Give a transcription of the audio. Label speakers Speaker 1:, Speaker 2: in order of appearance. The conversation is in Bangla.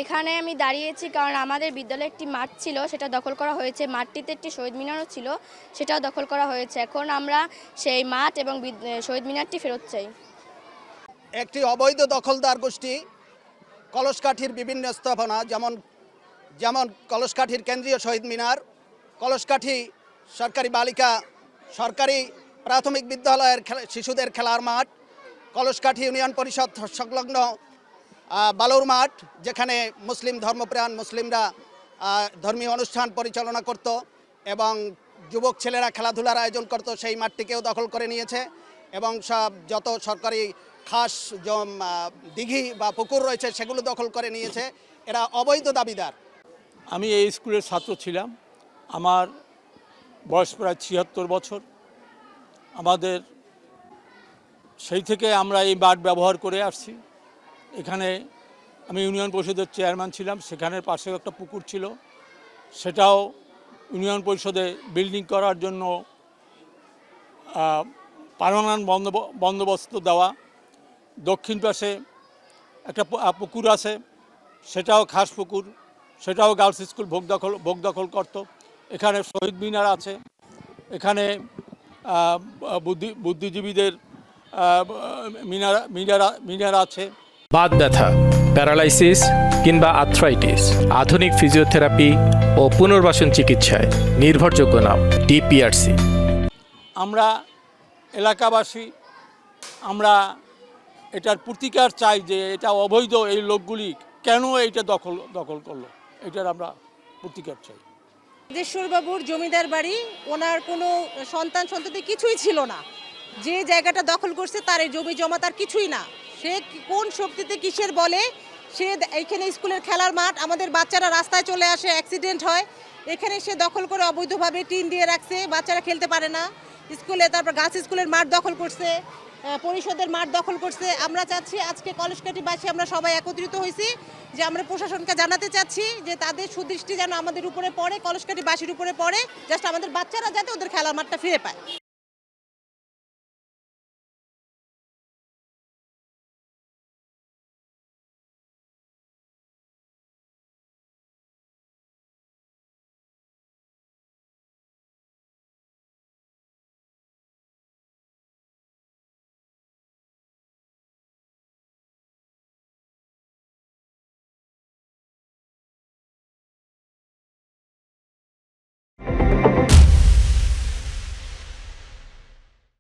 Speaker 1: এখানে আমি দাঁড়িয়েছি কারণ আমাদের বিদ্যালয়ে একটি মাঠ ছিল, সেটা দখল করা হয়েছে। মাঠটিতে একটি শহীদ মিনারও ছিল, সেটাও দখল করা হয়েছে। এখন আমরা সেই মাঠ এবং শহীদ মিনারটি ফেরত চাই।
Speaker 2: একটি অবৈধ দখলদার গোষ্ঠী কলসকাঠির বিভিন্ন স্থাপনা যেমন কলসকাঠির কেন্দ্রীয় শহীদ মিনার, কলসকাঠি সরকারি প্রাথমিক বিদ্যালয়ের শিশুদের খেলার মাঠ, কলসকাঠি ইউনিয়ন পরিষদ সংলগ্ন বালুর মাঠ, যেখানে মুসলিম ধর্মপ্রাণ মুসলিমরা ধর্মীয় অনুষ্ঠান পরিচালনা করত এবং যুবক ছেলেরা খেলাধুলার আয়োজন করত, সেই মাঠটিকেও দখল করে নিয়েছে। এবং যত সরকারি খাস দিঘি বা পুকুর রয়েছে সেগুলো দখল করে নিয়েছে। এরা অবৈধ দাবিদার।
Speaker 3: আমি এই স্কুলের ছাত্র ছিলাম। আমার বয়স প্রায় ৭৬ বছর। আমাদের সেই থেকে আমরা এই মাঠ ব্যবহার করে আসছি। এখানে আমি ইউনিয়ন পরিষদের চেয়ারম্যান ছিলাম। সেখানের পাশেও একটা পুকুর ছিল, সেটাও ইউনিয়ন পরিষদে বিল্ডিং করার জন্য পার্মানেন্ট বন্দোবস্ত দেওয়া। দক্ষিণ পাশে একটা পুকুর আছে, সেটাও খাস পুকুর, সেটাও গার্লস স্কুল ভোগ দখল করত। এখানে শহীদ মিনার আছে, এখানে বুদ্ধিজীবীদের মিনার আছে।
Speaker 4: বাত ব্যথা, প্যারালাইসিস কিংবা আর্থ্রাইটিস, আধুনিক ফিজিওথেরাপি ও পুনর্বাসন চিকিৎসায় নির্ভরযোগ্য নাম ডিপিআরসি।
Speaker 3: আমরা এলাকাবাসী আমরা এটার প্রতিকার চাই যে এটা অবৈধ, এই লোকগুলি কেন এইটা দখল করলো, এটার আমরা প্রতিকার চাই।
Speaker 5: দেশ্বরবাবুর জমিদার বাড়ি, ওনার কোনো সন্ততি কিছুই ছিল না। যে জায়গাটা দখল করছে তার এই জমি জমা তার কিছুই না। সে কোন শক্তিতে কিসের বলে সে এইখানে স্কুলের খেলার মাঠ, আমাদের বাচ্চারা রাস্তায় চলে আসে, অ্যাক্সিডেন্ট হয়, এখানে সে দখল করে অবৈধভাবে টিন দিয়ে রাখছে, বাচ্চারা খেলতে পারে না স্কুলে। তারপর গাছ স্কুলের মাঠ দখল করছে, পরিষদের মাঠ দখল করছে। আমরা চাচ্ছি আজকে কলসকাঠিবাসী আমরা সবাই একত্রিত হয়েছি যে আমরা প্রশাসনকে জানাতে চাচ্ছি যে তাদের সুদৃষ্টি যেন আমাদের উপরে পড়ে, কলসকাঠিবাসীর উপরে পড়ে, জাস্ট আমাদের বাচ্চারা যাতে ওদের খেলার মাঠটা ফিরে পায়।